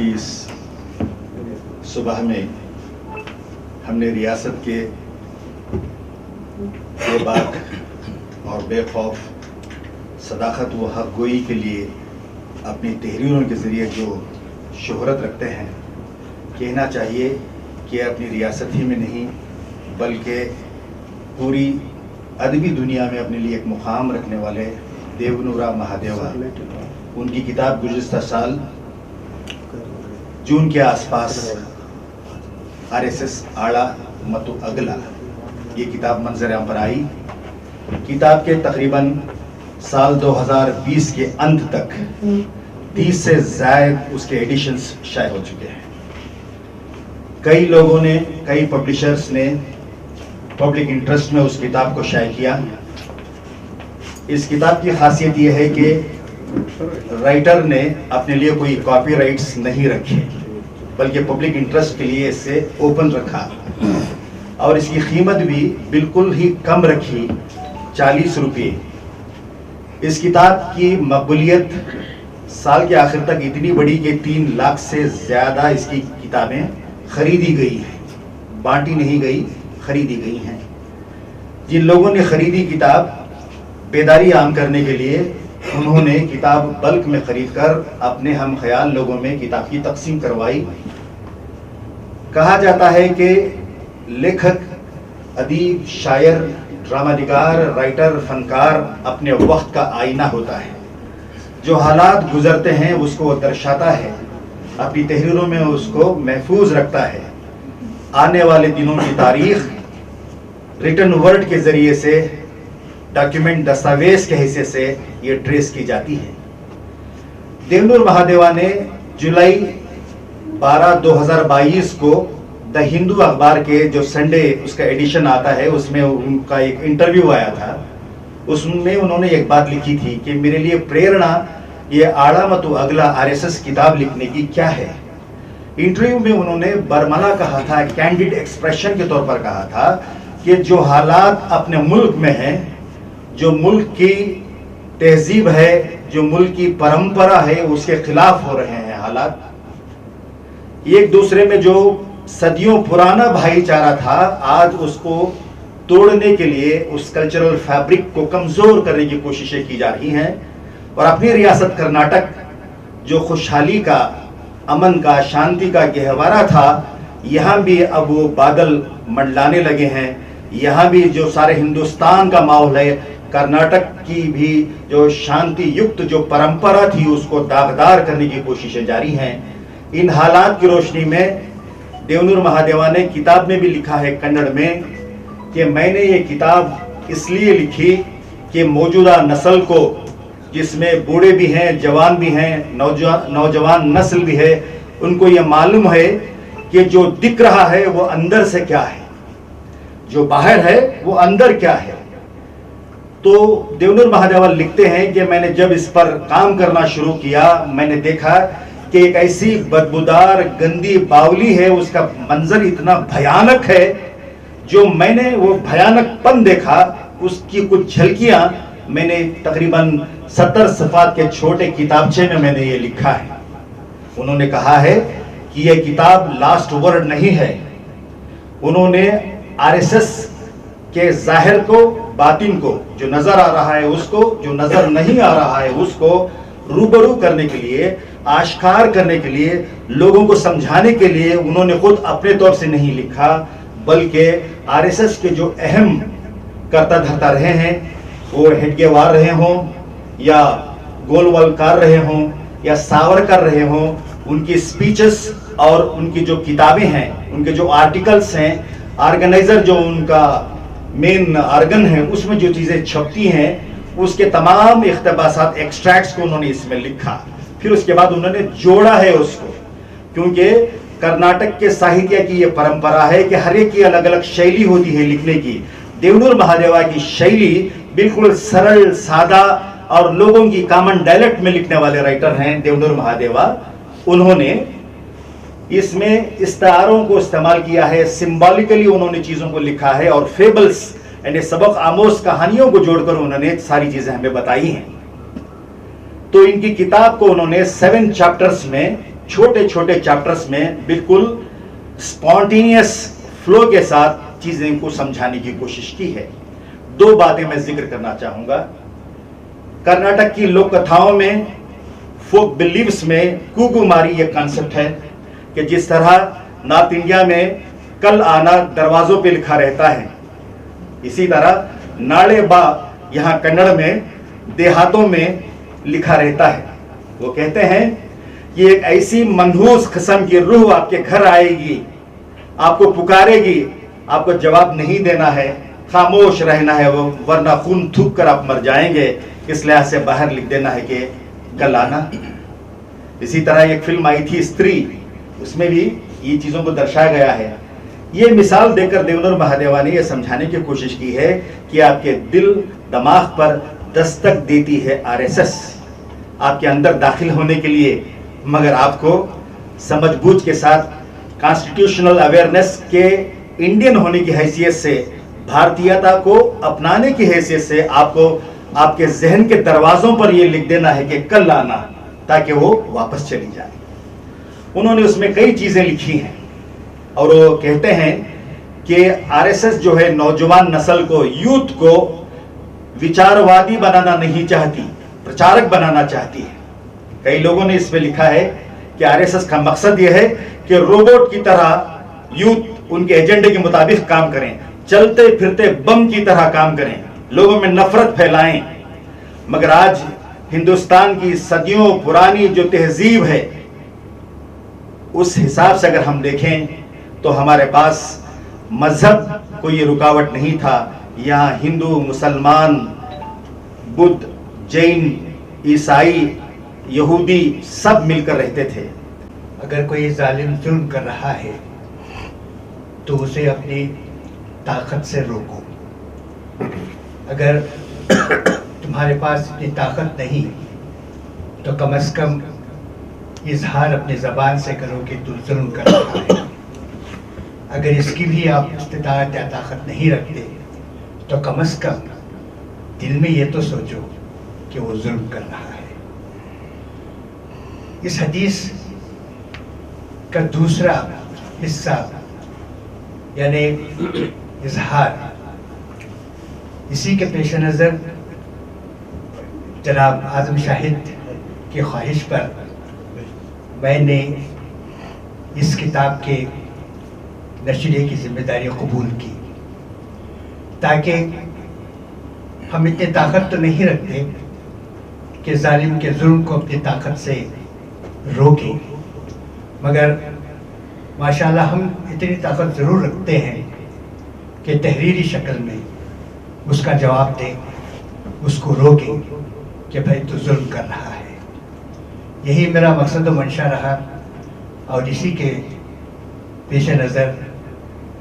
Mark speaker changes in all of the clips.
Speaker 1: की इस सुबह में हमने रियासत के बेबाक और बेखौफ सदाकत व हक गोई के लिए अपनी तहरीरों के ज़रिए जो शोहरत रखते हैं, कहना चाहिए कि अपनी रियासत ही में नहीं बल्कि पूरी अदबी दुनिया में अपने लिए एक मुकाम रखने वाले देवनूरा महादेवा, उनकी किताब गुज़िश्ता साल जून के आसपास RSS आड़ा मतु अगला ये किताब मंजर आम पर आई। किताब के तकरीबन साल 2020 के अंत तक 30 से ज़ायद उसके एडिशंस शाये हो चुके हैं। कई लोगों ने, कई पब्लिशर्स ने पब्लिक इंटरेस्ट में उस किताब को शाये किया। इस किताब की खासियत यह है कि राइटर ने अपने लिए कोई कॉपीराइट्स नहीं रखे बल्कि पब्लिक इंटरेस्ट के लिए इसे ओपन रखा और इसकी कीमत भी बिल्कुल ही कम रखी, 40 रुपये। इस किताब की मकबूलियत साल के आखिर तक इतनी बड़ी कि 3 लाख से ज़्यादा इसकी किताबें खरीदी गई हैं, बांटी नहीं गई, खरीदी गई हैं। जिन लोगों ने खरीदी किताब, बेदारी आम करने के लिए उन्होंने किताब बल्क में खरीद कर अपने हम ख्याल लोगों में किताब की तकसीम करवाई। कहा जाता है कि लेखक, अदीब, शायर, ड्रामानिगार, राइटर, फनकार अपने वक्त का आईना होता है। जो हालात गुजरते हैं उसको दर्शाता है, अपनी तहरीरों में उसको महफूज रखता है। आने वाले दिनों की तारीख रिटन वर्ड के जरिए से, डॉक्यूमेंट, दस्तावेज के हिस्से से ये ट्रेस की जाती है। देवनूर महादेवा ने जुलाई 12, 2022 को द हिंदू अखबार के जो संडे उसका एडिशन आता है उसमें उनका एक इंटरव्यू आया था। उसमें उन्होंने एक बात लिखी थी कि मेरे लिए प्रेरणा ये आड़ा मतु अगला RSS किताब लिखने की क्या है। इंटरव्यू में उन्होंने बरमला कहा था, कैंडिड एक्सप्रेशन के तौर पर कहा था कि जो हालात अपने मुल्क में हैं, जो मुल्क की तहजीब है, जो मुल्क की परंपरा है, उसके खिलाफ हो रहे हैं हालात। एक दूसरे में जो सदियों पुराना भाईचारा था, आज उसको तोड़ने के लिए उस कल्चरल फैब्रिक को कमजोर करने की कोशिशें की जा रही हैं। और अपनी रियासत कर्नाटक जो खुशहाली का, अमन का, शांति का गहवारा था, यहाँ भी अब वो बादल मंडलाने लगे हैं। यहाँ भी जो सारे हिंदुस्तान का माहौल है, कर्नाटक की भी जो शांति युक्त जो परंपरा थी उसको दागदार करने की कोशिशें जारी हैं। इन हालात की रोशनी में देवनूर महादेवा ने किताब में भी लिखा है कन्नड़ में कि मैंने ये किताब इसलिए लिखी कि मौजूदा नस्ल को, जिसमें बूढ़े भी हैं, जवान भी हैं, नौजवान नस्ल भी है, उनको ये मालूम है कि जो दिख रहा है वो अंदर से क्या है, जो बाहर है वो अंदर क्या है। तो देवनूर महादेवा लिखते हैं कि मैंने जब इस पर काम करना शुरू किया, मैंने देखा कि एक ऐसी बदबूदार गंदी बावली है, उसका मंजर इतना भयानक है, जो मैंने वो भयानकपन देखा, उसकी कुछ झलकियां मैंने तकरीबन 70 सफ़ात के छोटे किताबचे में मैंने ये लिखा है। उन्होंने कहा है कि यह किताब लास्ट वर्ड नहीं है। उन्होंने RSS के जाहिर को, बातिन को, जो नजर आ रहा है उसको, जो नजर नहीं आ रहा है उसको रूबरू करने के लिए, आश्कार करने के लिए, लोगों को समझाने के लिए उन्होंने खुद अपने तौर से नहीं लिखा, बल्कि RSS के जो अहम कर्ता धर्ता रहे हैं, वो हेडगेवार रहे हों या गोलवलकर रहे हों या सावरकर रहे हों, उनकी स्पीचेस और उनकी जो किताबें हैं, उनके जो आर्टिकल्स हैं, ऑर्गेनाइजर जो उनका मेन ऑर्गन है, उसमें जो चीज़ें छपती हैं, उसके तमाम इख्तिबासात, एक्सट्रैक्ट्स को उन्होंने इसमें लिखा। फिर उसके बाद उन्होंने जोड़ा है उसको, क्योंकि कर्नाटक के साहित्य की ये परंपरा है कि हर एक की अलग अलग शैली होती है लिखने की। देवनूर महादेवा की शैली बिल्कुल सरल, सादा और लोगों की कॉमन डायलेक्ट में लिखने वाले राइटर हैं देवनूर महादेवा। उन्होंने इसमें इस्तारों को इस्तेमाल किया है, सिंबॉलिकली उन्होंने चीज़ों को लिखा है और फेबल्स यानी सबक आमोज कहानियों को जोड़कर उन्होंने सारी चीज़ें हमें बताई हैं। तो इनकी किताब को उन्होंने 7 चैप्टर्स में छोटे छोटे चैप्टर्स में बिल्कुल स्पॉन्टेनियस फ्लो के साथ चीजें को समझाने की कोशिश की है। दो बातें मैं जिक्र करना चाहूंगा। कर्नाटक की लोक कथाओं में, फोक बिलीव्स में कुकुमारी ये कॉन्सेप्ट है कि जिस तरह नॉर्थ इंडिया में कल आना दरवाजों पे लिखा रहता है, इसी तरह नाड़े बा यहाँ कन्नड़ में देहातों में लिखा रहता है। वो कहते हैं कि एक ऐसी मनहूस किस्म की रूह आपके घर आएगी, आपको पुकारेगी, आपको जवाब नहीं देना है, खामोश रहना है, वो वरना खून थूक कर आप मर जाएंगे। इस लिहाज से बाहर लिख देना है कि कल आना। इसी तरह एक फिल्म आई थी स्त्री, उसमें भी ये चीजों को दर्शाया गया है। ये मिसाल देकर देवनूर महादेवा ने यह समझाने की कोशिश की है कि आपके दिल दिमाग पर दस्तक देती है आरएसएस आपके अंदर दाखिल होने के लिए, मगर आपको समझबूझ के साथ कॉन्स्टिट्यूशनल अवेयरनेस के इंडियन होने की हैसियत से, भारतीयता को अपनाने की हैसियत से आपको आपके जहन के दरवाजों पर यह लिख देना है कि कल आना, ताकि वो वापस चली जाए। उन्होंने उसमें कई चीजें लिखी हैं और वो कहते हैं कि आरएसएस जो है नौजवान नस्ल को, यूथ को विचारवादी बनाना नहीं चाहती, प्रचारक बनाना चाहती है। कई लोगों ने इसमें लिखा है कि आरएसएस का मकसद यह है कि रोबोट की तरह यूथ उनके एजेंडे के मुताबिक काम करें, चलते फिरते बम की तरह काम करें, लोगों में नफरत फैलाएं। मगर आज हिंदुस्तान की सदियों पुरानी जो तहजीब है, उस हिसाब से अगर हम देखें तो हमारे पास मजहब कोई रुकावट नहीं था। यहाँ हिंदू, मुसलमान, बुद्ध, जैन, ईसाई, यहूदी सब मिलकर रहते थे।
Speaker 2: अगर कोई जालिम जुल्म कर रहा है तो उसे अपनी ताकत से रोको। अगर तुम्हारे पास इतनी ताकत नहीं तो कम से कम इजहार अपनी ज़बान से करो कि तू जुल्म कर रहा है। अगर इसकी भी आप इस्तिताअत या ताकत नहीं रखते तो कम से कम दिल में ये तो सोचो कि वो जुल्म कर रहा है। इस हदीस का दूसरा हिस्सा यानी इजहार, इसी के पेश नज़र जनाब आज़म शाहिद की ख्वाहिश पर मैंने इस किताब के नशरे की जिम्मेदारी कबूल की, ताकि हम इतनी ताकत तो नहीं रखते कि जालिम के जुल्म को अपनी ताकत से रोकें, मगर माशाल्लाह हम इतनी ताकत ज़रूर रखते हैं कि तहरीरी शक्ल में उसका जवाब दें, उसको रोकें कि भाई तू जुल्म कर रहा है। यही मेरा मकसद व मंशा रहा और इसी के पेश नज़र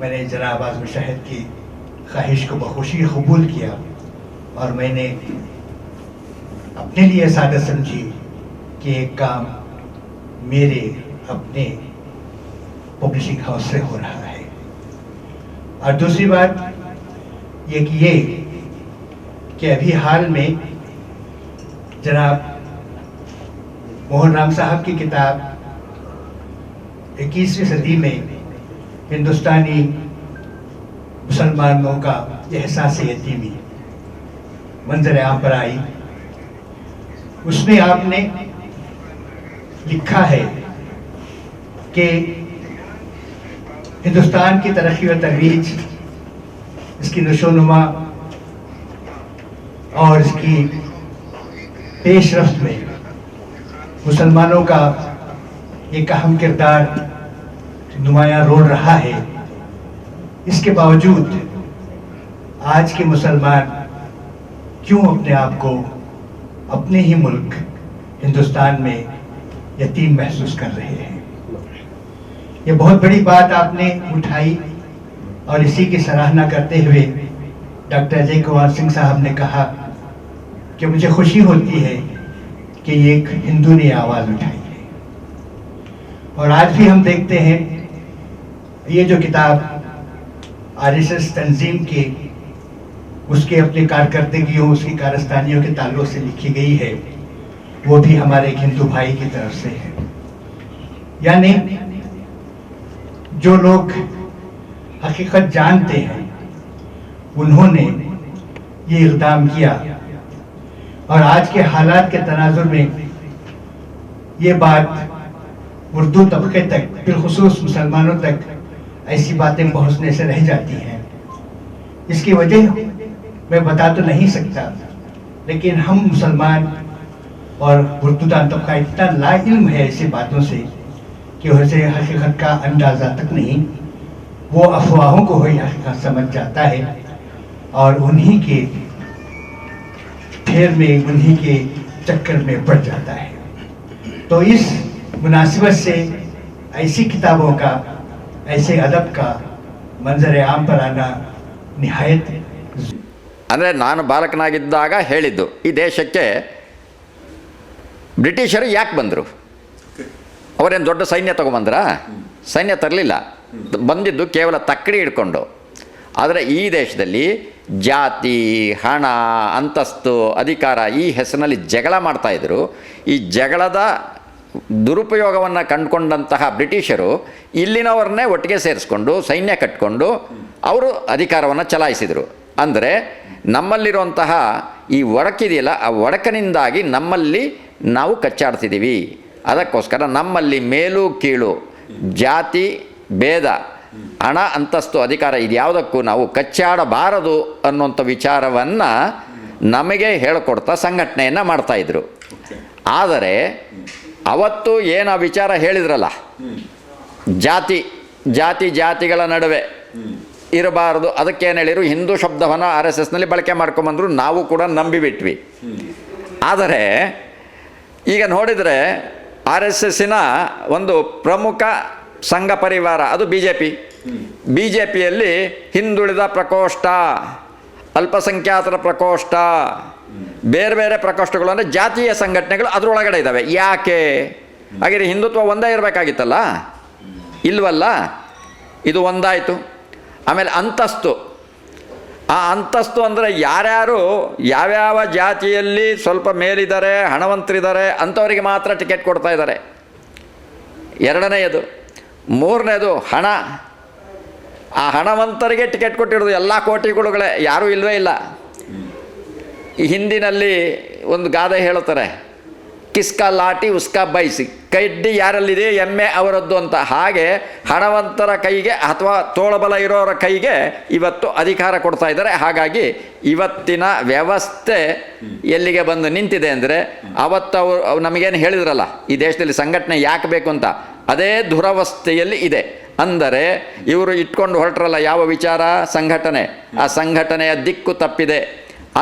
Speaker 2: मैंने जनाब आज़म शाहिद की ख्वाहिश को बखुशी कबूल किया और मैंने अपने लिए सादत समझी कि एक काम मेरे अपने पब्लिशिंग हाउस से हो रहा है। और दूसरी बात ये कि अभी हाल में जनाब मोहन राम साहब की किताब 21वीं सदी में हिंदुस्तानी मुसलमानों का एहसास यतीमी मंजर आम पर आई। उसमें आपने लिखा है कि हिंदुस्तान की तरक्की व तरोीज, इसकी नशोनुमा और इसकी पेशरफ्त में मुसलमानों का एक अहम किरदार नुमायां रोल रहा है। इसके बावजूद आज के मुसलमान क्यों अपने आप को अपने ही मुल्क हिंदुस्तान में यतीम महसूस कर रहे हैं? ये बहुत बड़ी बात आपने उठाई और इसी की सराहना करते हुए डॉक्टर अजय कुमार सिंह साहब ने कहा कि मुझे खुशी होती है कि एक हिंदू ने आवाज़ उठाई है। और आज भी हम देखते हैं ये जो किताब आरएसएस तंजीम के उसके अपने कारकर्दगियों, उसकी कारस्तानियों के ताल्लुक से लिखी गई है, वो भी हमारे एक हिंदू भाई की तरफ से है। यानी जो लोग हकीकत जानते हैं उन्होंने ये इक़दाम किया और आज के हालात के तनाजुर में ये बात उर्दू तबके तक, बिलखुसूस मुसलमानों तक ऐसी बातें पहुंचने से रह जाती हैं। इसकी वजह मैं बता तो नहीं सकता, लेकिन हम मुसलमान और उर्दूदान तबका इतना लाइल्म है ऐसी बातों से कि उसे हकीकत का अंदाज़ा तक नहीं, वो अफवाहों को ही हकीकत समझ जाता है और उन्हीं के फेर में, उन्हीं के चक्कर में पड़ जाता है। तो इस मुनासिबत से ऐसी किताबों का, ऐसे अदब का मंजर आम पर आना निहायत
Speaker 3: ಅಂದರೆ ನಾನು ಬಾಲಕನಾಗಿದ್ದಾಗ ಹೇಳಿದ್ದು, ಈ ದೇಶಕ್ಕೆ ಬ್ರಿಟಿಷರು ಯಾಕೆ ಬಂದರು? ಅವರೇನು ದೊಡ್ಡ ಸೈನ್ಯ ತೊಗೊಂಬಂದ್ರಾ? ಸೈನ್ಯ ತರಲಿಲ್ಲ, ಬಂದಿದ್ದು ಕೇವಲ ತಕ್ಕಡಿ ಹಿಡ್ಕೊಂಡು. ಆದರೆ ಈ ದೇಶದಲ್ಲಿ ಜಾತಿ, ಹಣ, ಅಂತಸ್ತು, ಅಧಿಕಾರ ಈ ಹೆಸರಿನಲ್ಲಿ ಜಗಳ ಮಾಡ್ತಾಯಿದ್ರು. ಈ ಜಗಳದ ದುರುಪಯೋಗವನ್ನು ಕಂಡುಕೊಂಡಂತಹ ಬ್ರಿಟಿಷರು ಇಲ್ಲಿನವ್ರನ್ನೇ ಒಟ್ಟಿಗೆ ಸೇರಿಸ್ಕೊಂಡು ಸೈನ್ಯ ಕಟ್ಟಿಕೊಂಡು ಅವರು ಅಧಿಕಾರವನ್ನು ಚಲಾಯಿಸಿದರು. ಅಂದರೆ ನಮ್ಮಲ್ಲಿರುವಂತಹ ಈ ಒಡಕಿದೆಯಲ್ಲ, ಆ ಒಡಕಿನಿಂದಾಗಿ ನಮ್ಮಲ್ಲಿ ನಾವು ಕಚ್ಚಾಡ್ತಿದ್ದೀವಿ. ಅದಕ್ಕೋಸ್ಕರ ನಮ್ಮಲ್ಲಿ ಮೇಲು ಕೀಳು, ಜಾತಿ ಭೇದ, ಹಣ, ಅಂತಸ್ತು, ಅಧಿಕಾರ ಇದ್ಯಾವುದಕ್ಕೂ ನಾವು ಕಚ್ಚಾಡಬಾರದು ಅನ್ನುವಂಥ ವಿಚಾರವನ್ನು ನಮಗೆ ಹೇಳಿಕೊಡ್ತಾ ಸಂಘಟನೆಯನ್ನು ಮಾಡ್ತಾಯಿದ್ರು. ಆದರೆ ಅವತ್ತು ಏನು ಆ ವಿಚಾರ ಹೇಳಿದ್ರಲ್ಲ, ಜಾತಿಗಳ ನಡುವೆ ಇರಬಾರದು, ಅದಕ್ಕೇನು ಹೇಳಿರು, ಹಿಂದೂ ಶಬ್ದವನ್ನು RSSನಲ್ಲಿ ಬಳಕೆ ಮಾಡ್ಕೊಂಬಂದರು. ನಾವು ಕೂಡ ನಂಬಿಬಿಟ್ವಿ. ಆದರೆ ಈಗ ನೋಡಿದರೆ RSSನ ಒಂದು ಪ್ರಮುಖ ಸಂಘ ಪರಿವಾರ ಅದು ಬಿ ಜೆ ಪಿಯಲ್ಲಿ ಹಿಂದುಳಿದ ಪ್ರಕೋಷ್ಠ, ಅಲ್ಪಸಂಖ್ಯಾತರ ಪ್ರಕೋಷ್ಠ, ಬೇರೆ ಬೇರೆ ಪ್ರಕೋಷ್ಠಗಳು ಅಂದರೆ ಜಾತೀಯ ಸಂಘಟನೆಗಳು ಅದರೊಳಗಡೆ ಇದ್ದಾವೆ. ಯಾಕೆ? ಹಾಗೆ ಹಿಂದುತ್ವ ಒಂದೇ ಇರಬೇಕಾಗಿತ್ತಲ್ಲ, ಇಲ್ವಲ್ಲ. ಇದು ಒಂದಾಯಿತು. ಆಮೇಲೆ ಅಂತಸ್ತು, ಆ ಅಂತಸ್ತು ಅಂದರೆ ಯಾರ್ಯಾರು ಯಾವ್ಯಾವ ಜಾತಿಯಲ್ಲಿ ಸ್ವಲ್ಪ ಮೇಲಿದ್ದಾರೆ, ಹಣವಂತರಿದ್ದಾರೆ ಅಂಥವರಿಗೆ ಮಾತ್ರ ಟಿಕೆಟ್ ಕೊಡ್ತಾ ಇದ್ದಾರೆ. ಎರಡನೆಯದು. ಮೂರನೇದು ಹಣ. ಆ ಹಣವಂತರಿಗೆ ಟಿಕೆಟ್ ಕೊಟ್ಟಿರೋದು ಎಲ್ಲ ಕೋಟಿಗಳುಗಳೇ, ಯಾರೂ ಇಲ್ಲವೇ ಇಲ್ಲ. ಈ ಹಿಂದಿನಲ್ಲಿ ಒಂದು ಗಾದೆ ಹೇಳುತ್ತಾರೆ, ಕಿಸ್ಕಾ ಲಾಟಿ ಉಸ್ಕಾ ಬೈಸಿ, ಕಡ್ಡಿ ಯಾರಲ್ಲಿದೆ ಎಮ್ಮೆ ಅವರದ್ದು ಅಂತ. ಹಾಗೆ ಹಣವಂತರ ಕೈಗೆ ಅಥವಾ ತೋಳಬಲ ಇರೋರ ಕೈಗೆ ಇವತ್ತು ಅಧಿಕಾರ ಕೊಡ್ತಾ ಇದ್ದಾರೆ. ಹಾಗಾಗಿ ಇವತ್ತಿನ ವ್ಯವಸ್ಥೆ ಎಲ್ಲಿಗೆ ಬಂದು ನಿಂತಿದೆ ಅಂದರೆ, ಅವತ್ತು ಅವರು ನಮಗೇನು ಹೇಳಿದ್ರಲ್ಲ, ಈ ದೇಶದಲ್ಲಿ ಸಂಘಟನೆ ಯಾಕೆ ಬೇಕು ಅಂತ, ಅದೇ ದುರವಸ್ಥೆಯಲ್ಲಿ ಇದೆ. ಅಂದರೆ ಇವರು ಇಟ್ಕೊಂಡು ಹೊರಟ್ರಲ್ಲ ಯಾವ ವಿಚಾರ, ಸಂಘಟನೆ, ಆ ಸಂಘಟನೆಯ ದಿಕ್ಕು ತಪ್ಪಿದೆ.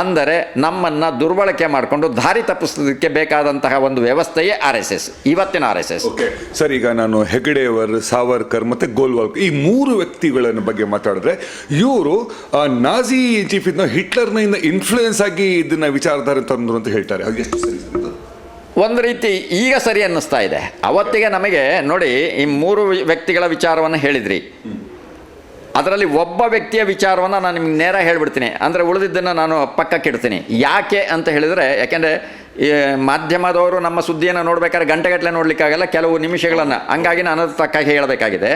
Speaker 3: ಅಂದರೆ ನಮ್ಮನ್ನು ದುರ್ಬಳಕೆ ಮಾಡಿಕೊಂಡು ದಾರಿ ತಪ್ಪಿಸೋದಕ್ಕೆ ಬೇಕಾದಂತಹ ಒಂದು ವ್ಯವಸ್ಥೆಯೇ RSS, ಇವತ್ತಿನ RSS.
Speaker 4: ಓಕೆ ಸರ್, ಈಗ ನಾನು ಹೆಗಡೆಯವರ್, ಸಾವರ್ಕರ್ ಮತ್ತು ಗೋಲ್ವಾಲ್ಕರ್ ಈ ಮೂರು ವ್ಯಕ್ತಿಗಳ ಬಗ್ಗೆ ಮಾತಾಡಿದ್ರೆ, ಇವರು ನಾಜಿ ಚೀಫ್ ಹಿಟ್ಲರ್ನಿಂದ ಇನ್ಫ್ಲೂಯೆನ್ಸ್ ಆಗಿ ಇದನ್ನ ವಿಚಾರಧಾರೆ ತಂದರು ಅಂತ ಹೇಳ್ತಾರೆ. ಹಾಗೆ ಎಷ್ಟು ಸರಿ ಸರ್?
Speaker 3: ಒಂದು ರೀತಿ ಈಗ ಸರಿ ಅನ್ನಿಸ್ತಾ ಇದೆ. ಅವತ್ತಿಗೆ ನಮಗೆ ನೋಡಿ, ಈ ಮೂರು ವ್ಯಕ್ತಿಗಳ ವಿಚಾರವನ್ನು ಹೇಳಿದ್ರಿ, ಅದರಲ್ಲಿ ಒಬ್ಬ ವ್ಯಕ್ತಿಯ ವಿಚಾರವನ್ನು ನಾನು ನಿಮ್ಗೆ ನೇರ ಹೇಳಿಬಿಡ್ತೀನಿ. ಅಂದರೆ ಉಳಿದಿದ್ದನ್ನು ನಾನು ಪಕ್ಕಕ್ಕಿಡ್ತೀನಿ. ಯಾಕೆ ಅಂತ ಹೇಳಿದರೆ, ಯಾಕೆಂದರೆ ಮಾಧ್ಯಮದವರು ನಮ್ಮ ಸುದ್ದಿಯನ್ನು ನೋಡ್ಬೇಕಾದ್ರೆ ಗಂಟೆಗಟ್ಟಲೆ ನೋಡಲಿಕ್ಕಾಗಲ್ಲ, ಕೆಲವು ನಿಮಿಷಗಳನ್ನು. ಹಂಗಾಗಿ ನಾನು ಅದು ತಕ್ಕಾಗಿ ಹೇಳಬೇಕಾಗಿದೆ.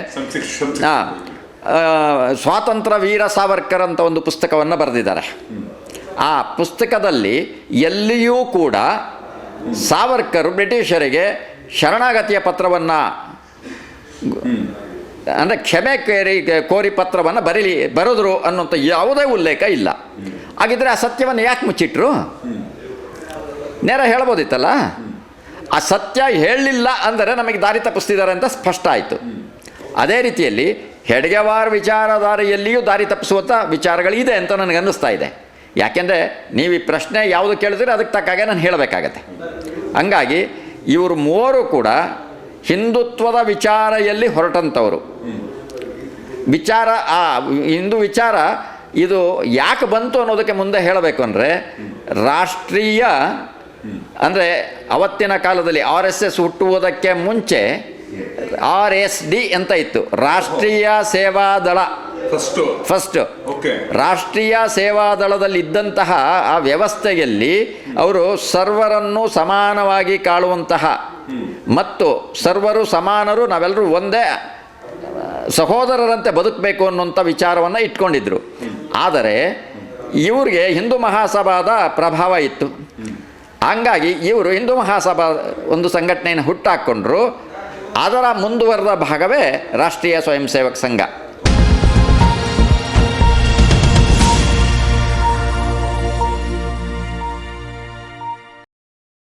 Speaker 3: ಸ್ವಾತಂತ್ರ್ಯ ವೀರ ಸಾವರ್ಕರ್ ಅಂತ ಒಂದು ಪುಸ್ತಕವನ್ನು ಬರೆದಿದ್ದಾರೆ. ಆ ಪುಸ್ತಕದಲ್ಲಿ ಎಲ್ಲಿಯೂ ಕೂಡ ಸಾವರ್ಕರ್ ಬ್ರಿಟಿಷರಿಗೆ ಶರಣಾಗತಿಯ ಪತ್ರವನ್ನು, ಅಂದರೆ ಕ್ಷಮೆ ಕೋರಿ ಪತ್ರವನ್ನು ಬರೆದ್ರು ಅನ್ನೋಂಥ ಯಾವುದೇ ಉಲ್ಲೇಖ ಇಲ್ಲ. ಹಾಗಿದ್ರೆ ಆ ಸತ್ಯವನ್ನು ಯಾಕೆ ಮುಚ್ಚಿಟ್ರು? ನೇರ ಹೇಳ್ಬೋದಿತ್ತಲ್ಲ. ಆ ಸತ್ಯ ಹೇಳಲಿಲ್ಲ ಅಂದರೆ ನಮಗೆ ದಾರಿ ತಪ್ಪಿಸ್ತಿದ್ದಾರೆ ಅಂತ ಸ್ಪಷ್ಟ ಆಯಿತು. ಅದೇ ರೀತಿಯಲ್ಲಿ ಹೆಡ್ಗೆವಾರ್ ವಿಚಾರಧಾರೆಯಲ್ಲಿಯೂ ದಾರಿ ತಪ್ಪಿಸುವಂಥ ವಿಚಾರಗಳಿದೆ ಅಂತ ನನಗೆ ಅನ್ನಿಸ್ತಾ ಇದೆ. ಯಾಕೆಂದರೆ ನೀವು ಈ ಪ್ರಶ್ನೆ ಯಾವುದು ಕೇಳಿದ್ರೆ ಅದಕ್ಕೆ ತಕ್ಕಾಗೆ ನಾನು ಹೇಳಬೇಕಾಗತ್ತೆ. ಹಂಗಾಗಿ ಇವರು ಮೂವರು ಕೂಡ ಹಿಂದುತ್ವದ ವಿಚಾರ ಹೊರಟಂಥವರು. ವಿಚಾರ, ಆ ಹಿಂದೂ ವಿಚಾರ ಇದು ಯಾಕೆ ಬಂತು ಅನ್ನೋದಕ್ಕೆ ಮುಂದೆ ಹೇಳಬೇಕು ಅಂದರೆ, ರಾಷ್ಟ್ರೀಯ ಅಂದರೆ ಅವತ್ತಿನ ಕಾಲದಲ್ಲಿ RSS ಹುಟ್ಟುವುದಕ್ಕೆ ಮುಂಚೆ RSD ಅಂತ ಇತ್ತು, ರಾಷ್ಟ್ರೀಯ ಸೇವಾದಳ. ಫಸ್ಟ್ ರಾಷ್ಟ್ರೀಯ ಸೇವಾದಳದಲ್ಲಿ ಇದ್ದಂತಹ ಆ ವ್ಯವಸ್ಥೆಯಲ್ಲಿ ಅವರು ಸರ್ವರನ್ನು ಸಮಾನವಾಗಿ ಕಾಣುವಂತಹ ಮತ್ತು ಸರ್ವರು ಸಮಾನರು, ನಾವೆಲ್ಲರೂ ಒಂದೇ ಸಹೋದರರಂತೆ ಬದುಕಬೇಕು ಅನ್ನುವಂಥ ವಿಚಾರವನ್ನು ಇಟ್ಕೊಂಡಿದ್ರು. ಆದರೆ ಇವ್ರಿಗೆ ಹಿಂದೂ ಮಹಾಸಭಾದ ಪ್ರಭಾವ ಇತ್ತು. ಹಂಗಾಗಿ ಇವರು ಹಿಂದೂ ಮಹಾಸಭಾ ಒಂದು ಸಂಘಟನೆಯನ್ನು ಹುಟ್ಟಾಕ್ಕೊಂಡ್ರು. ಅದರ ಮುಂದುವರೆದ ಭಾಗವೇ ರಾಷ್ಟ್ರೀಯ ಸ್ವಯಂ ಸೇವಕ ಸಂಘ.